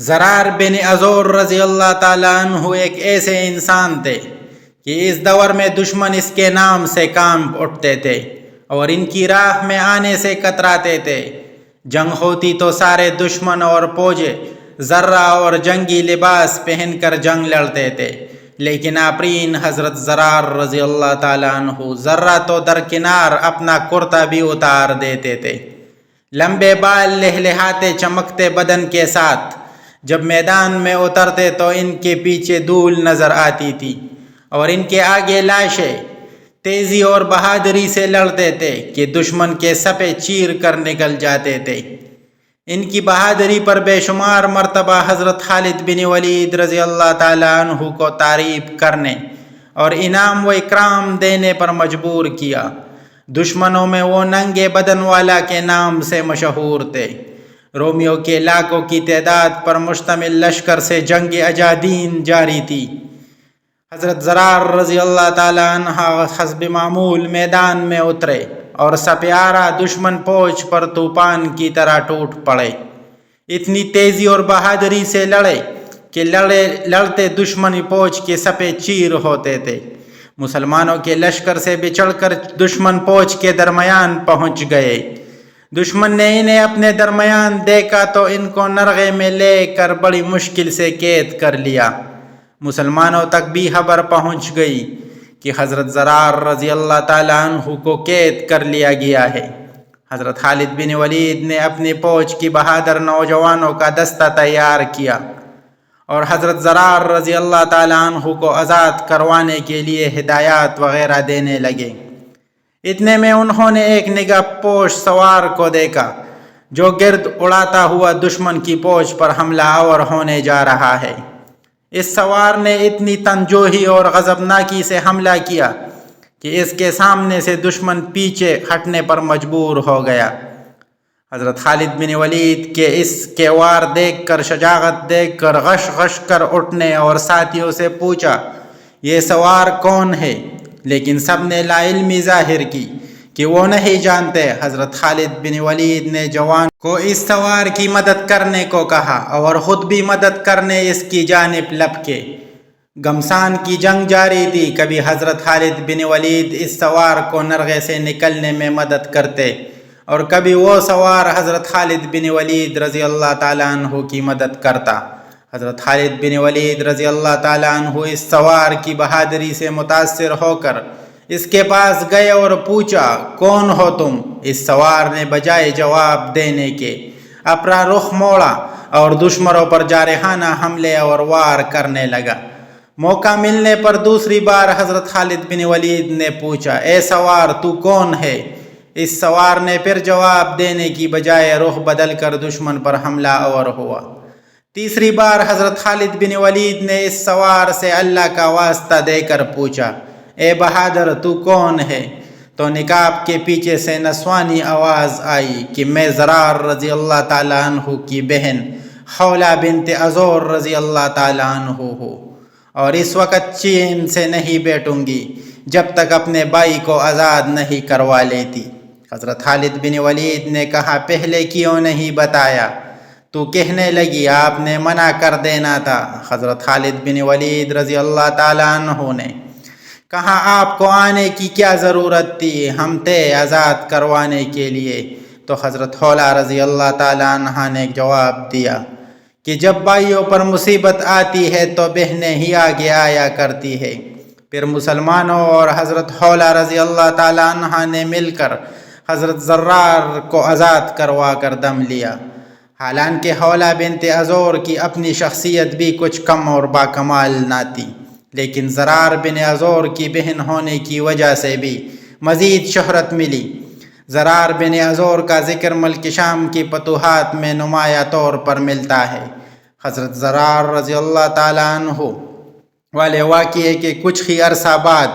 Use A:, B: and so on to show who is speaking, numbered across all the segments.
A: زرار بن ازور رضی اللہ تعالیٰ عنہ ایک ایسے انسان تھے کہ اس دور میں دشمن اس کے نام سے کانپ اٹھتے تھے اور ان کی راہ میں آنے سے کتراتے تھے۔ جنگ ہوتی تو سارے دشمن اور فوجیں ذرہ اور جنگی لباس پہن کر جنگ لڑتے تھے، لیکن آفرین حضرت زرار رضی اللہ تعالیٰ عنہ ذرہ تو درکنار اپنا کرتا بھی اتار دیتے تھے۔ لمبے بال لہلہاتے چمکتے بدن کے ساتھ جب میدان میں اترتے تو ان کے پیچھے دھول نظر آتی تھی اور ان کے آگے لاشیں تیزی اور بہادری سے لڑتے تھے کہ دشمن کے سپے چیر کر نکل جاتے تھے۔ ان کی بہادری پر بے شمار مرتبہ حضرت خالد بن ولید رضی اللہ تعالیٰ عنہ کو تعریف کرنے اور انعام و اکرام دینے پر مجبور کیا۔ دشمنوں میں وہ ننگے بدن والا کے نام سے مشہور تھے۔ رومیوں کے لاکھوں کی تعداد پر مشتمل لشکر سے جنگ اجادین جاری تھی۔ حضرت زرار رضی اللہ تعالیٰ عنہ حسب معمول میدان میں اترے اور سپیارہ دشمن فوج پر طوفان کی طرح ٹوٹ پڑے۔ اتنی تیزی اور بہادری سے لڑے کہ لڑتے دشمنی فوج کے سپے چیر ہوتے تھے۔ مسلمانوں کے لشکر سے بچڑ کر دشمن فوج کے درمیان پہنچ گئے۔ دشمن نے انہیں اپنے درمیان دیکھا تو ان کو نرغے میں لے کر بڑی مشکل سے قید کر لیا۔ مسلمانوں تک بھی خبر پہنچ گئی کہ حضرت زرار رضی اللہ تعالیٰ عنہ کو قید کر لیا گیا ہے۔ حضرت خالد بن ولید نے اپنی فوج کی بہادر نوجوانوں کا دستہ تیار کیا اور حضرت زرار رضی اللہ تعالیٰ عنہ کو آزاد کروانے کے لیے ہدایات وغیرہ دینے لگے۔ اتنے میں انہوں نے ایک نگاہ پوش سوار کو دیکھا جو گرد اڑاتا ہوا دشمن کی فوج پر حملہ آور ہونے جا رہا ہے۔ اس سوار نے اتنی تنجوہی اور غضبناکی سے حملہ کیا کہ اس کے سامنے سے دشمن پیچھے ہٹنے پر مجبور ہو گیا۔ حضرت خالد بن ولید کے اس کے وار دیکھ کر، شجاعت دیکھ کر غش غش کر اٹھنے اور ساتھیوں سے پوچھا یہ سوار کون ہے، لیکن سب نے لا علمی ظاہر کی کہ وہ نہیں جانتے۔ حضرت خالد بن ولید نے جوان کو اس سوار کی مدد کرنے کو کہا اور خود بھی مدد کرنے اس کی جانب لپکے۔ گھمسان کی جنگ جاری تھی، کبھی حضرت خالد بن ولید اس سوار کو نرغے سے نکلنے میں مدد کرتے اور کبھی وہ سوار حضرت خالد بن ولید رضی اللہ تعالیٰ عنہ کی مدد کرتا۔ حضرت خالد بن ولید رضی اللہ تعالیٰ عنہ اس سوار کی بہادری سے متاثر ہو کر اس کے پاس گئے اور پوچھا کون ہو تم؟ اس سوار نے بجائے جواب دینے کے اپنا رخ موڑا اور دشمنوں پر جارحانہ حملے اور وار کرنے لگا۔ موقع ملنے پر دوسری بار حضرت خالد بن ولید نے پوچھا اے سوار تو کون ہے؟ اس سوار نے پھر جواب دینے کی بجائے رخ بدل کر دشمن پر حملہ آور ہوا۔ تیسری بار حضرت خالد بن ولید نے اس سوار سے اللہ کا واسطہ دے کر پوچھا اے بہادر تو کون ہے؟ تو نقاب کے پیچھے سے نسوانی آواز آئی کہ میں زرار رضی اللہ تعالیٰ عنہ کی بہن خولہ بنت ازور رضی اللہ تعالیٰ عنہ ہو اور اس وقت چین سے نہیں بیٹھوں گی جب تک اپنے بھائی کو آزاد نہیں کروا لیتی۔ حضرت خالد بن ولید نے کہا پہلے کیوں نہیں بتایا؟ تو کہنے لگی آپ نے منع کر دینا تھا۔ حضرت خالد بن ولید رضی اللہ تعالیٰ عنہ نے کہا آپ کو آنے کی کیا ضرورت تھی، ہم تھے آزاد کروانے کے لیے۔ تو حضرت خولہ رضی اللہ تعالیٰ عنہ نے جواب دیا کہ جب بھائیوں پر مصیبت آتی ہے تو بہنیں ہی آگے آیا کرتی ہے۔ پھر مسلمانوں اور حضرت خولہ رضی اللہ تعالیٰ عنہ نے مل کر حضرت زرار کو آزاد کروا کر دم لیا۔ حالانکہ خولہ بنت ازور کی اپنی شخصیت بھی کچھ کم اور باکمال نہ تھی، لیکن زرار بن ازور کی بہن ہونے کی وجہ سے بھی مزید شہرت ملی۔ زرار بن ازور کا ذکر ملک شام کی فتوحات میں نمایاں طور پر ملتا ہے۔ حضرت زرار رضی اللہ تعالیٰ عنہ والے واقعے کے کچھ ہی عرصہ بعد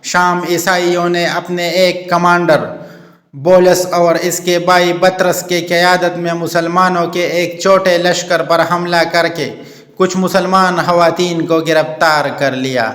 A: شام عیسائیوں نے اپنے ایک کمانڈر بولس اور اس کے بھائی بطرس کے قیادت میں مسلمانوں کے ایک چھوٹے لشکر پر حملہ کر کے کچھ مسلمان خواتین کو گرفتار کر لیا،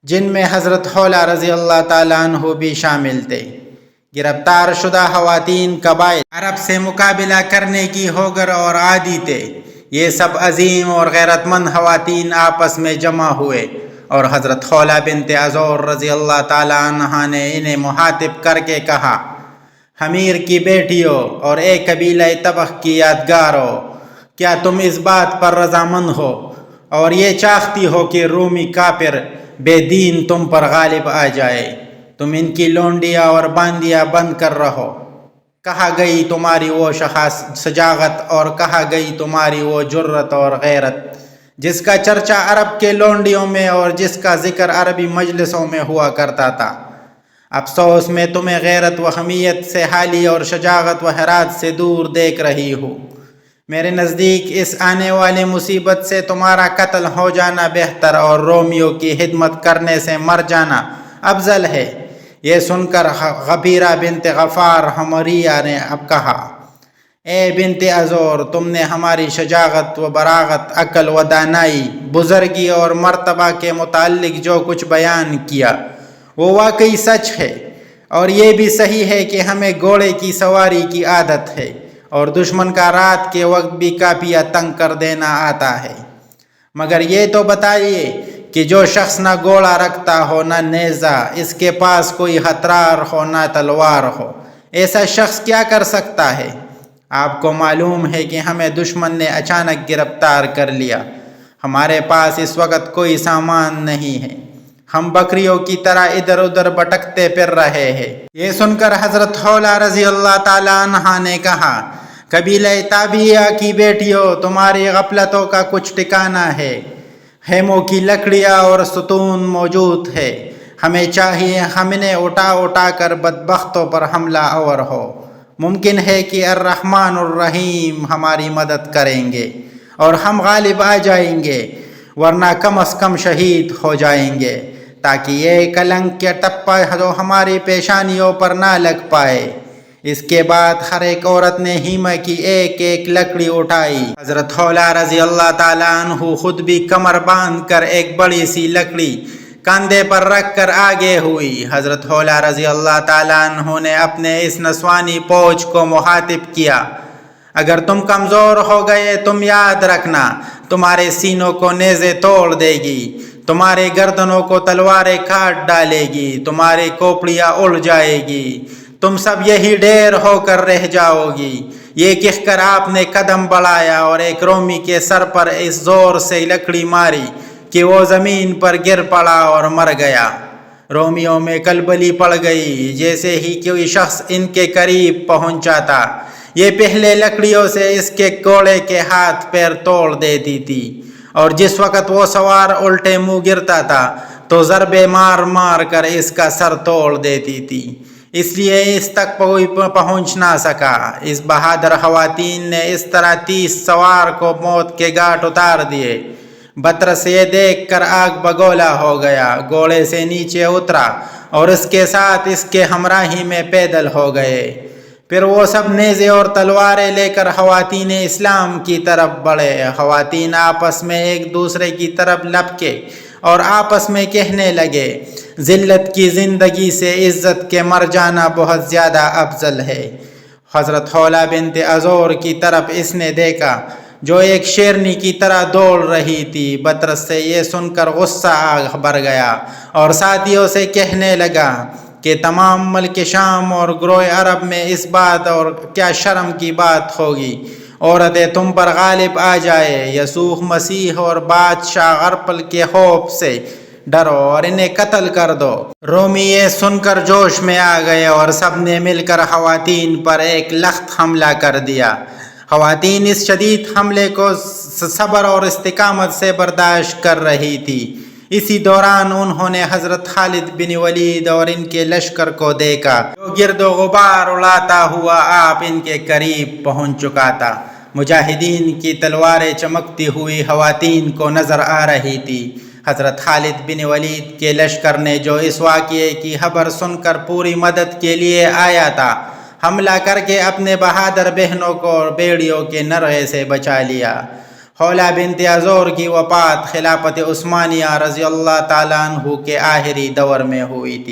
A: جن میں حضرت خولہ رضی اللہ تعالیٰ عنہ بھی شامل تھے۔ گرفتار شدہ خواتین قبائل عرب سے مقابلہ کرنے کی ہوگر اور عادی تھے۔ یہ سب عظیم اور غیرت مند خواتین آپس میں جمع ہوئے اور حضرت خولہ بنت ازور رضی اللہ تعالیٰ عنہا نے انہیں مخاطب کر کے کہا، حمیر کی بیٹیوں اور ایک قبیلہ طبخ کی یادگارو، کیا تم اس بات پر رضامند ہو اور یہ چاہتی ہو کہ رومی کافر بے دین تم پر غالب آ جائے؟ تم ان کی لونڈیاں اور باندیاں بند کر رہو۔ کہا گئی تمہاری وہ شجاعت اور کہا گئی تمہاری وہ جرت اور غیرت جس کا چرچہ عرب کے لونڈیوں میں اور جس کا ذکر عربی مجلسوں میں ہوا کرتا تھا۔ افسوس میں تمہیں غیرت و حمیت سے حالی اور شجاعت و حرات سے دور دیکھ رہی ہوں۔ میرے نزدیک اس آنے والی مصیبت سے تمہارا قتل ہو جانا بہتر اور رومیوں کی خدمت کرنے سے مر جانا افضل ہے۔ یہ سن کر غبیرہ بنت غفار حمریہ نے اب کہا، اے بنت ازور، تم نے ہماری شجاعت و براغت، عقل و دانائی، بزرگی اور مرتبہ کے متعلق جو کچھ بیان کیا وہ واقعی سچ ہے، اور یہ بھی صحیح ہے کہ ہمیں گھوڑے کی سواری کی عادت ہے اور دشمن کا رات کے وقت بھی کافی تنگ کر دینا آتا ہے۔ مگر یہ تو بتائیے کہ جو شخص نہ گھوڑا رکھتا ہو نہ نیزہ، اس کے پاس کوئی ہتھیار ہو نہ تلوار ہو، ایسا شخص کیا کر سکتا ہے؟ آپ کو معلوم ہے کہ ہمیں دشمن نے اچانک گرفتار کر لیا، ہمارے پاس اس وقت کوئی سامان نہیں ہے، ہم بکریوں کی طرح ادھر ادھر بھٹکتے پھر رہے ہیں۔ یہ سن کر حضرت خولہ رضی اللہ تعالیٰ عنہا نے کہا، قبیلہ تابعیہ کی بیٹیوں، تمہاری غفلتوں کا کچھ ٹھکانہ ہے۔ خیموں کی لکڑیاں اور ستون موجود ہے، ہمیں چاہیے ہم انہیں اٹھا اٹھا کر بدبختوں پر حملہ آور ہو۔ ممکن ہے کہ الرحمن الرحیم ہماری مدد کریں گے اور ہم غالب آ جائیں گے، ورنہ کم از کم شہید ہو جائیں گے، تاکہ یہ کلنک کے ٹپا جو ہماری پیشانیوں پر نہ لگ پائے۔ اس کے بعد ہر ایک عورت نے ہیمہ کی ایک ایک لکڑی اٹھائی۔ حضرت خولہ رضی اللہ تعالیٰ عنہ خود بھی کمر باندھ کر ایک بڑی سی لکڑی کاندھے پر رکھ کر آگے ہوئی۔ حضرت خولہ رضی اللہ تعالیٰ عنہ نے اپنے اس نسوانی فوج کو مخاطب کیا، اگر تم کمزور ہو گئے تم یاد رکھنا، تمہارے سینوں کو نیزے توڑ دے گی، تمہارے گردنوں کو تلواریں کاٹ ڈالے گی، تمہاری کھوپڑیاں اڑ جائے گی، تم سب یہی ڈھیر ہو کر رہ جاؤ گی۔ یہ کہہ کر آپ نے قدم بڑھایا اور ایک رومی کے سر پر اس زور سے لکڑی ماری کہ وہ زمین پر گر پڑا اور مر گیا۔ رومیوں میں کلبلی پڑ گئی۔ جیسے ہی کوئی شخص ان کے قریب پہنچا تھا، یہ پہلے لکڑیوں سے اس کے گھوڑے کے ہاتھ پیر توڑ دیتی تھی، اور جس وقت وہ سوار الٹے منہ گرتا تھا تو ضربے مار مار کر اس کا سر توڑ دیتی تھی، اس لیے اس تک کوئی پہنچ نہ سکا۔ اس بہادر خواتین نے اس طرح 30 سوار کو موت کے گھاٹ اتار دیے۔ بطرس یہ دیکھ کر آگ بگولا ہو گیا، گھوڑے سے نیچے اترا اور اس کے ساتھ اس کے ہمراہی میں پیدل ہو گئے۔ پھر وہ سب نیزے اور تلواریں لے کر خواتین اسلام کی طرف بڑھے۔ خواتین آپس میں ایک دوسرے کی طرف لپکے اور آپس میں کہنے لگے، ذلت کی زندگی سے عزت کے مر جانا بہت زیادہ افضل ہے۔ حضرت خولہ بنت ازور کی طرف اس نے دیکھا جو ایک شیرنی کی طرح دوڑ رہی تھی۔ بطرس سے یہ سن کر غصہ بھر گیا اور ساتھیوں سے کہنے لگا کہ تمام ملک شام اور گروہ عرب میں اس بات اور کیا شرم کی بات ہوگی، عورتیں تم پر غالب آ جائے۔ یسوع مسیح اور بادشاہ غرپل کے خوف سے ڈرو اور انہیں قتل کر دو۔ رومی یہ سن کر جوش میں آ گئے اور سب نے مل کر خواتین پر ایک لخت حملہ کر دیا۔ خواتین اس شدید حملے کو صبر اور استقامت سے برداشت کر رہی تھی۔ اسی دوران انہوں نے حضرت خالد بن ولید اور ان کے لشکر کو دیکھا جو گرد و غبار اڑاتا ہوا آپ ان کے قریب پہنچ چکا تھا۔ مجاہدین کی تلواریں چمکتی ہوئی خواتین کو نظر آ رہی تھی۔ حضرت خالد بن ولید کے لشکر نے جو اس واقعے کی خبر سن کر پوری مدد کے لیے آیا تھا، حملہ کر کے اپنے بہادر بہنوں کو اور بیڑیوں کے نرغے سے بچا لیا۔ خولہ بنت ازور کی وفات خلافت عثمانیہ رضی اللہ تعالیٰ عنہ کے آخری دور میں ہوئی تھی۔